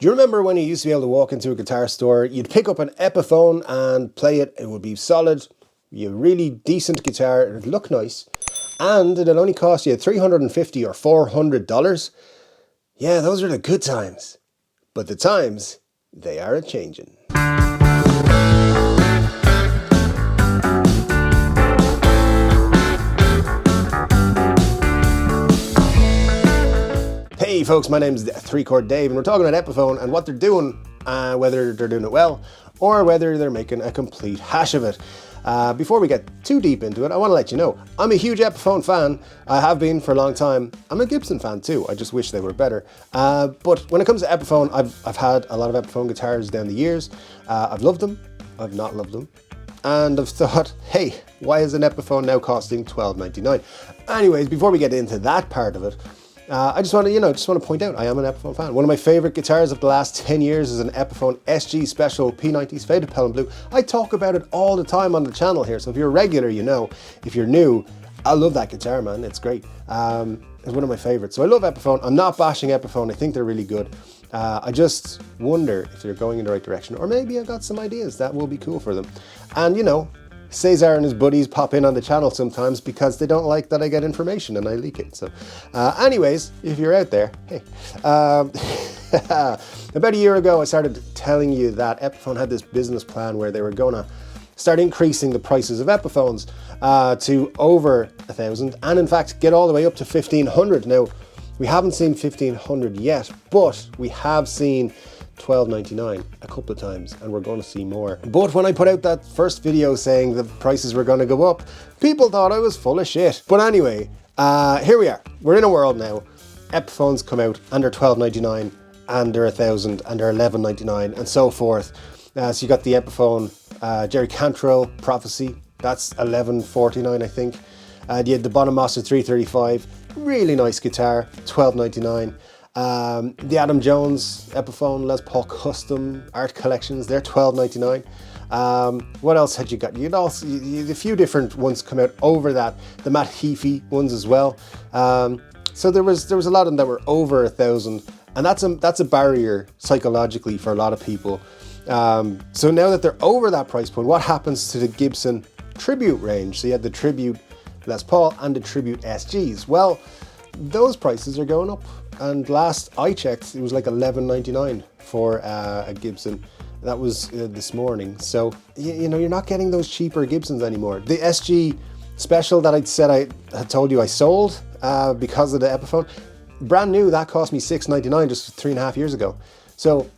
Do you remember when you used to be able to walk into a guitar store, you'd pick up an Epiphone and play it, it would be solid, a really decent guitar, it would look nice, and it'd only cost you $350 or $400? Yeah, those are the good times. But the times, they are a-changing. Hey folks, my name is 3-Chord Dave and we're talking about Epiphone and what they're doing, whether they're doing it well or whether they're making a complete hash of it. Before we get too deep into it, I want to let you know, I'm a huge Epiphone fan. I have been for a long time. I'm a Gibson fan too. I just wish they were better. But when it comes to Epiphone, I've had a lot of Epiphone guitars down the years. I've loved them. I've not loved them. And I've thought, hey, why is an Epiphone now costing $12.99? Anyways, before we get into that part of it, I just want to point out I am an Epiphone fan. One of my favorite guitars of the last 10 years is an Epiphone SG Special P90s Faded Pearl and Blue. I talk about it all the time on the channel here, so if you're a regular, you know. If you're new, I love that guitar, man. It's great. It's one of my favorites. So I love Epiphone. I'm not bashing Epiphone. I think they're really good. I just wonder if they're going in the right direction, or maybe I've got some ideas that will be cool for them. And you know, Cesar and his buddies pop in on the channel sometimes because they don't like that I get information and I leak it. So anyways, if you're out there, hey. About a year ago, I started telling you that Epiphone had this business plan where they were going to start increasing the prices of Epiphones to over $1,000 and in fact get all the way up to $1,500. Now, we haven't seen $1,500 yet, but we have seen $12.99 a couple of times and we're going to see more. But when I put out that first video saying the prices were going to go up, people thought I was full of shit. But anyway, here we are. We're in a world now. Epiphones come out and they're $12.99 and they're $1,000 and they're $11.99 and so forth. So you got the Epiphone Jerry Cantrell Prophecy, that's $11.49 I think. You had the Bonamaster 335, really nice guitar, $12.99. The Adam Jones Epiphone Les Paul Custom Art Collections, they're $12.99. What else had you got? You had a few different ones come out over that. The Matt Heafy ones as well. So there was a lot of them that were over $1,000, and that's a barrier psychologically for a lot of people. So now that they're over that price point, what happens to the Gibson Tribute range? So you had the Tribute Les Paul and the Tribute SGs. Well, those prices are going up. And last I checked, it was like $11.99 for a Gibson. That was this morning. So, you know, you're not getting those cheaper Gibsons anymore. The SG Special that I had told you I sold because of the Epiphone, brand new, that cost me $6.99 just 3.5 years ago. So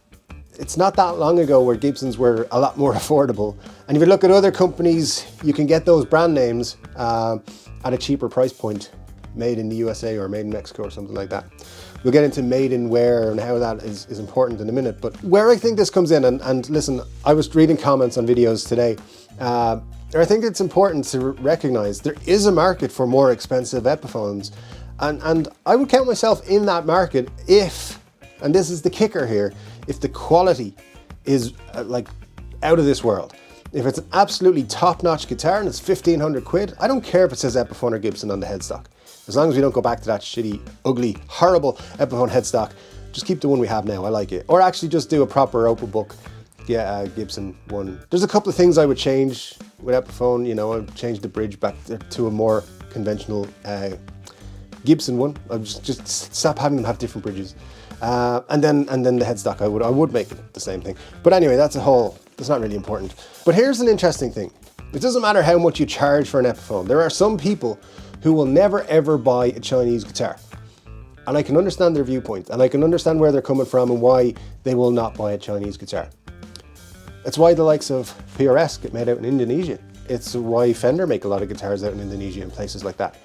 it's not that long ago where Gibsons were a lot more affordable. And if you look at other companies, you can get those brand names at a cheaper price point, made in the USA or made in Mexico or something like that. We'll get into made in where and how that is important in a minute. But where I think this comes in, and listen, I was reading comments on videos today, I think it's important to recognize there is a market for more expensive Epiphones. And I would count myself in that market if, and this is the kicker here, if the quality is like out of this world. If it's an absolutely top-notch guitar and it's 1,500 quid, I don't care if it says Epiphone or Gibson on the headstock. As long as we don't go back to that shitty, ugly, horrible Epiphone headstock, just keep the one we have now, I like it. Or actually just do a proper Opal book, yeah, Gibson one. There's a couple of things I would change with Epiphone, you know, I'd change the bridge back to a more conventional Gibson one. I'd just stop having them have different bridges. And then the headstock, I would make it the same thing. But anyway, that's not really important. But here's an interesting thing. It doesn't matter how much you charge for an Epiphone. There are some people who will never ever buy a Chinese guitar. And I can understand their viewpoint, and I can understand where they're coming from and why they will not buy a Chinese guitar. It's why the likes of PRS get made out in Indonesia. It's why Fender make a lot of guitars out in Indonesia and places like that.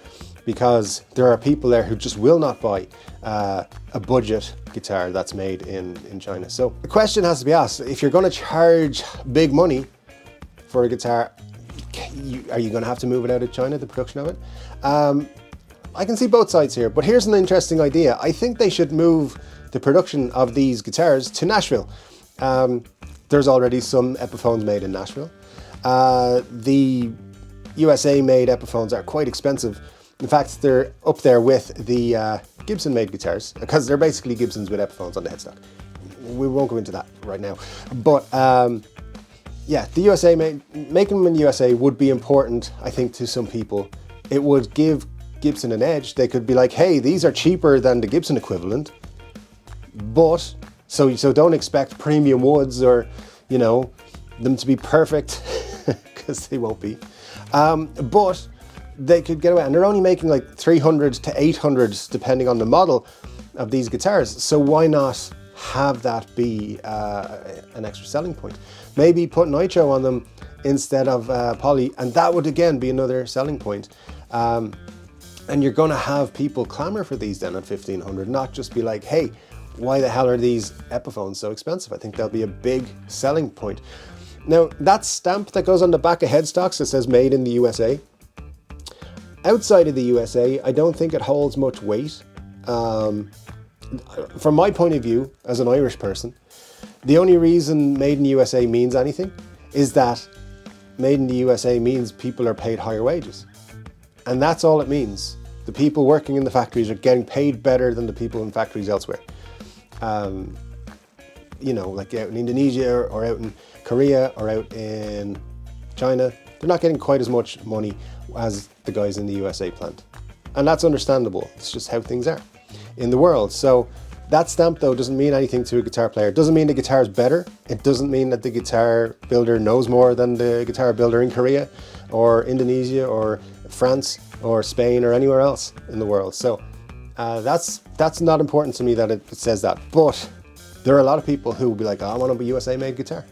Because there are people there who just will not buy a budget guitar that's made in China. So the question has to be asked, if you're going to charge big money for a guitar, are you going to have to move it out of China, the production of it? I can see both sides here, but here's an interesting idea. I think they should move the production of these guitars to Nashville. There's already some Epiphones made in Nashville. The USA-made Epiphones are quite expensive. In fact, they're up there with the Gibson-made guitars, because they're basically Gibsons with Epiphones on the headstock. we won't go into that right now. But yeah, the USA, making them in the USA would be important, I think, to some people. It would give Gibson an edge. They could be like, hey, these are cheaper than the Gibson equivalent, but so don't expect premium woods or, you know, them to be perfect, because they won't be. But they could get away, and they're only making like 300 to 800s depending on the model of these guitars. So why not have that be an extra selling point? Maybe put nitro on them instead of poly, and that would again be another selling point. And you're going to have people clamor for these then at 1500, not just be like, hey, why the hell are these Epiphones so expensive? I think that'll be a big selling point. Now, that stamp that goes on the back of headstocks that says made in the USA, outside of the USA, I don't think it holds much weight. From my point of view, as an Irish person, the only reason made in the USA means anything is that made in the USA means people are paid higher wages. And that's all it means. The people working in the factories are getting paid better than the people in factories elsewhere. You know, like out in Indonesia or out in Korea or out in China, they're not getting quite as much money as the guys in the USA plant. And that's understandable. It's just how things are in the world. So that stamp though doesn't mean anything to a guitar player. It doesn't mean the guitar is better. It doesn't mean that the guitar builder knows more than the guitar builder in Korea or Indonesia or France or Spain or anywhere else in the world. So that's not important to me that it says that. But there are a lot of people who will be like, oh, I want a USA made guitar.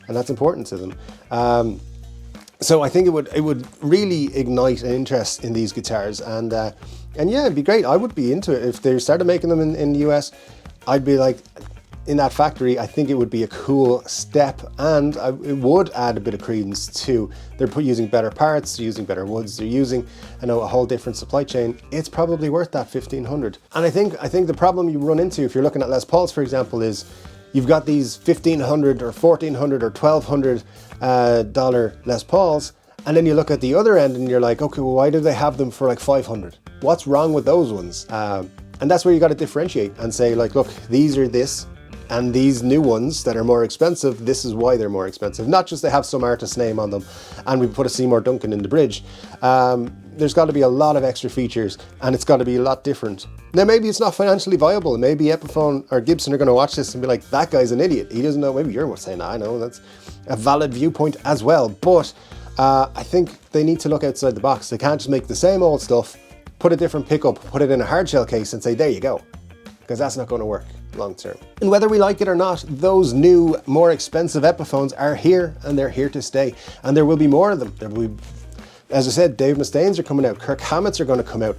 And that's important to them. So I think it would really ignite an interest in these guitars, and yeah, it'd be great. I would be into it if they started making them in the US. I'd be like, in that factory, I think it would be a cool step, and it would add a bit of credence to they're using better parts, they're using better woods, they're using, I know, a whole different supply chain. It's probably worth that 1500. And I think the problem you run into if you're looking at Les Pauls, for example, is you've got these $1,500 or $1,400 or $1,200 dollar Les Pauls, and then you look at the other end and you're like, okay, well, why do they have them for like 500? What's wrong with those ones? And that's where you got to differentiate and say, like, look, these are this, and these new ones that are more expensive, this is why they're more expensive. Not just they have some artist's name on them and we put a Seymour Duncan in the bridge. There's got to be a lot of extra features, and it's got to be a lot different. Now, maybe it's not financially viable. Maybe Epiphone or Gibson are going to watch this and be like, that guy's an idiot. He doesn't know. Maybe you're saying, I know, that's a valid viewpoint as well. But I think they need to look outside the box. They can't just make the same old stuff, put a different pickup, put it in a hard shell case and say, there you go. Because that's not going to work long term. And whether we like it or not, those new, more expensive Epiphones are here, and they're here to stay. And there will be more of them. There will be, as I said, Dave Mustaine's are coming out, Kirk Hammett's are going to come out.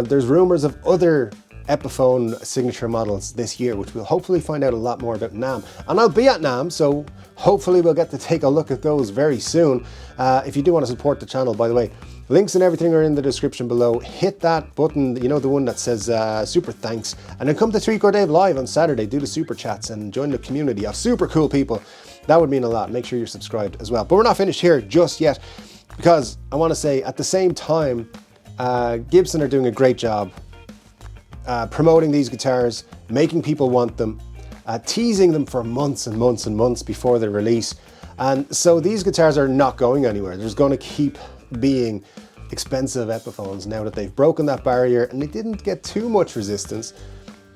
There's rumors of other Epiphone signature models this year, which we'll hopefully find out a lot more about NAMM. And I'll be at NAMM, so hopefully we'll get to take a look at those very soon. If you do want to support the channel, by the way, links and everything are in the description below. Hit that button, you know, the one that says super thanks, and then come to 3 Chord Dave live on Saturday, do the super chats and join the community of super cool people. That would mean a lot. Make sure you're subscribed as well. But we're not finished here just yet, because I want to say at the same time, Gibson are doing a great job promoting these guitars, making people want them, teasing them for months and months and months before their release. And so these guitars are not going anywhere. There's going to keep being expensive Epiphones now that they've broken that barrier and they didn't get too much resistance.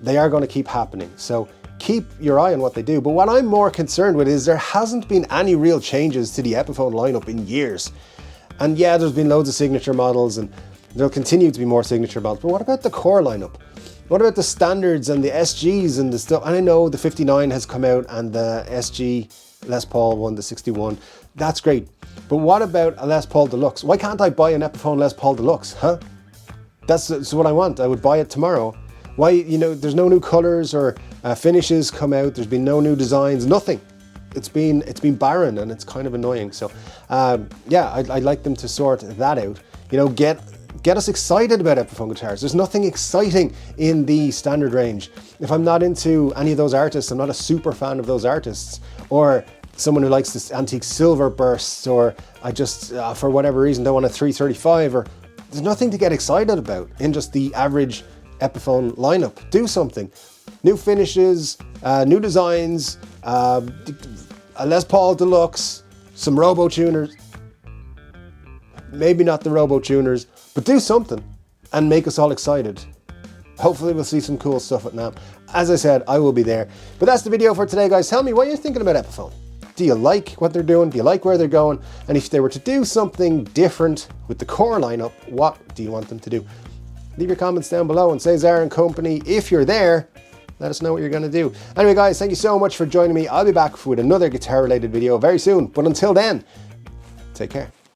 They are going to keep happening. So keep your eye on what they do. But what I'm more concerned with is there hasn't been any real changes to the Epiphone lineup in years. And yeah, there's been loads of signature models and there'll continue to be more signature models. But what about the core lineup? What about the standards and the SGs and the stuff? And I know the 59 has come out and the SG Les Paul one, the 61. That's great. But what about a Les Paul Deluxe? Why can't I buy an Epiphone Les Paul Deluxe, huh? That's what I want. I would buy it tomorrow. Why, you know, there's no new colors or finishes come out. There's been no new designs, nothing. It's been barren and it's kind of annoying. So yeah, I'd like them to sort that out. You know, get us excited about Epiphone guitars. There's nothing exciting in the standard range. If I'm not into any of those artists, I'm not a super fan of those artists, or someone who likes this antique silver bursts, or I just, for whatever reason, don't want a 335, or there's nothing to get excited about in just the average Epiphone lineup. Do something. new finishes, new designs, a Les Paul Deluxe, some Robo Tuners. Maybe not the Robo Tuners, but do something and make us all excited. Hopefully we'll see some cool stuff at NAMM. As I said, I will be there. But that's the video for today, guys. Tell me what you're thinking about Epiphone. Do you like what they're doing? Do you like where they're going? And if they were to do something different with the core lineup, what do you want them to do? Leave your comments down below, and Cesar and company, if you're there, let us know what you're going to do. Anyway, guys, thank you so much for joining me. I'll be back with another guitar-related video very soon. But until then, take care.